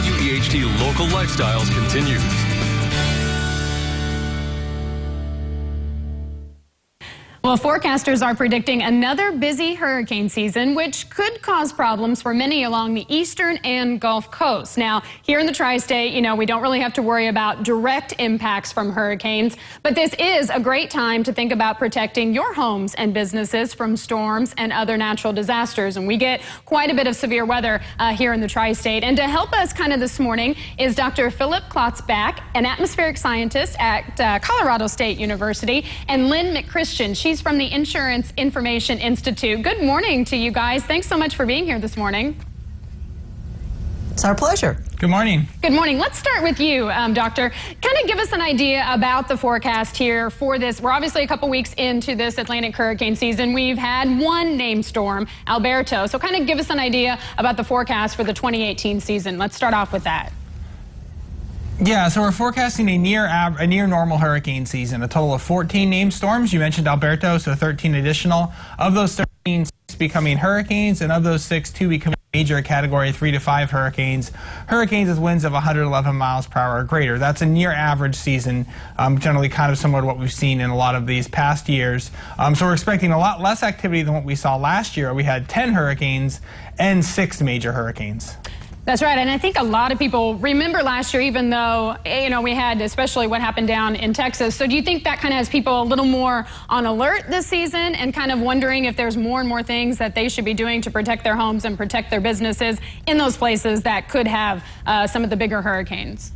WEHT Local Lifestyles continues. Well, forecasters are predicting another busy hurricane season, which could cause problems for many along the eastern and Gulf Coast. Now, here in the tri-state, we don't really have to worry about direct impacts from hurricanes, but this is a great time to think about protecting your homes and businesses from storms and other natural disasters. And we get quite a bit of severe weather here in the tri-state. And to help us this morning is Dr. Philip Klotzbach, an atmospheric scientist at Colorado State University, and Lynn McChristian. She's from the Insurance Information Institute. Good morning to you guys. Thanks so much for being here this morning. It's our pleasure. Good morning. Good morning. Let's start with you, Doctor. Kind of give us an idea about the forecast here for this. We're obviously a couple weeks into this Atlantic hurricane season. We've had one named storm, Alberto. So kind of give us an idea about the forecast for the 2018 season. Let's start off with that. Yeah, so we're forecasting a near normal hurricane season, a total of 14 named storms. You mentioned Alberto, so 13 additional. Of those 13, 6 becoming hurricanes, and of those 6, 2 becoming major category 3 to 5 hurricanes. Hurricanes with winds of 111 miles per hour or greater. That's a near average season, generally kind of similar to what we've seen in a lot of these past years. So we're expecting a lot less activity than what we saw last year. We had 10 hurricanes and 6 major hurricanes. That's right, and I think a lot of people remember last year, even though, we had especially what happened down in Texas. So do you think that kind of has people a little more on alert this season and kind of wondering if there's more and more things that they should be doing to protect their homes and protect their businesses in those places that could have some of the bigger hurricanes?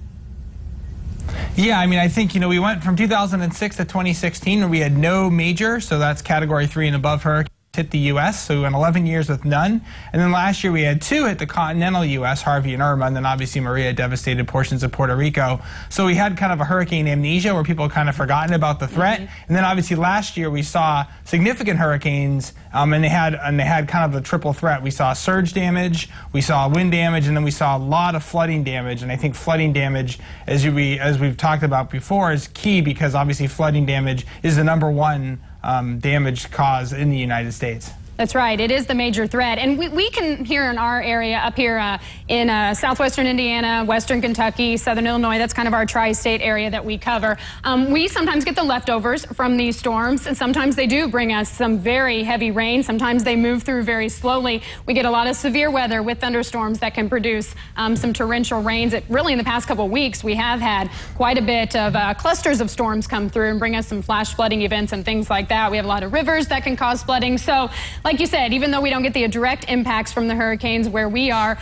Yeah, I think, we went from 2006 to 2016 where we had no major, so that's category 3 and above hurricanes hit the U.S., so we went 11 years with none. And then last year we had 2 hit the continental U.S., Harvey and Irma, and then obviously Maria devastated portions of Puerto Rico. So we had kind of a hurricane amnesia where people kind of forgotten about the threat. And then obviously last year we saw significant hurricanes, and they had kind of the triple threat. We saw surge damage, we saw wind damage, and then we saw a lot of flooding damage. And I think flooding damage, as we've talked about before, is key because obviously flooding damage is the #1 damage cause in the United States. That's right. It is the major threat. And we can, here in our area, up here in southwestern Indiana, western Kentucky, southern Illinois, that's kind of our tri-state area that we cover. We sometimes get the leftovers from these storms, and sometimes they do bring us some very heavy rain. Sometimes they move through very slowly. We get a lot of severe weather with thunderstorms that can produce some torrential rains. Really, in the past couple of weeks, we have had quite a bit of clusters of storms come through and bring us some flash flooding events and things like that. We have a lot of rivers that can cause flooding. So, like you said, even though we don't get the direct impacts from the hurricanes where we are,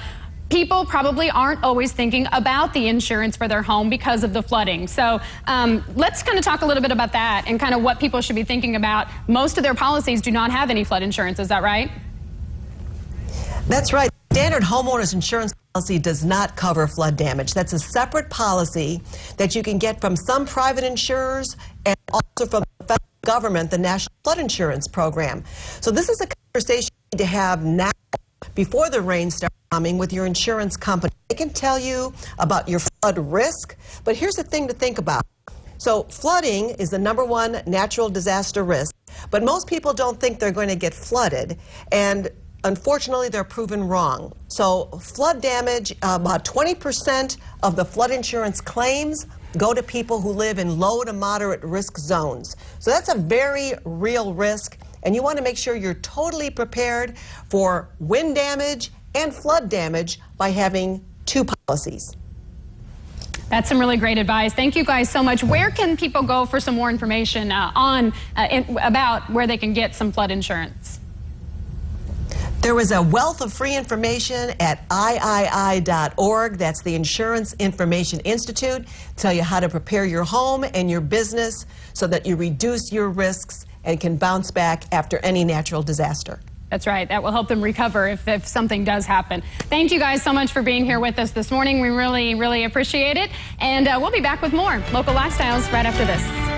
people probably aren't always thinking about the insurance for their home because of the flooding. So let's kind of talk a little bit about that and kind of what people should be thinking about. Most of their policies do not have any flood insurance. Is that right? That's right. Standard homeowners insurance policy does not cover flood damage. That's a separate policy that you can get from some private insurers and also from the federal government, the National Flood Insurance Program. So this is a conversation you need to have now before the rain starts coming with your insurance company. They can tell you about your flood risk, but here's the thing to think about. So flooding is the #1 natural disaster risk, but most people don't think they're going to get flooded, and unfortunately they're proven wrong. So flood damage, about 20% of the flood insurance claims go to people who live in low to moderate risk zones. So that's a very real risk, and you want to make sure you're totally prepared for wind damage and flood damage by having 2 policies. That's some really great advice. Thank you guys so much. Where can people go for some more information about where they can get some flood insurance? There is a wealth of free information at III.org. That's the Insurance Information Institute. Tell you how to prepare your home and your business so that you reduce your risks and can bounce back after any natural disaster. That's right. That will help them recover if something does happen. Thank you guys so much for being here with us this morning. We really, really appreciate it. And we'll be back with more Local Lifestyles right after this.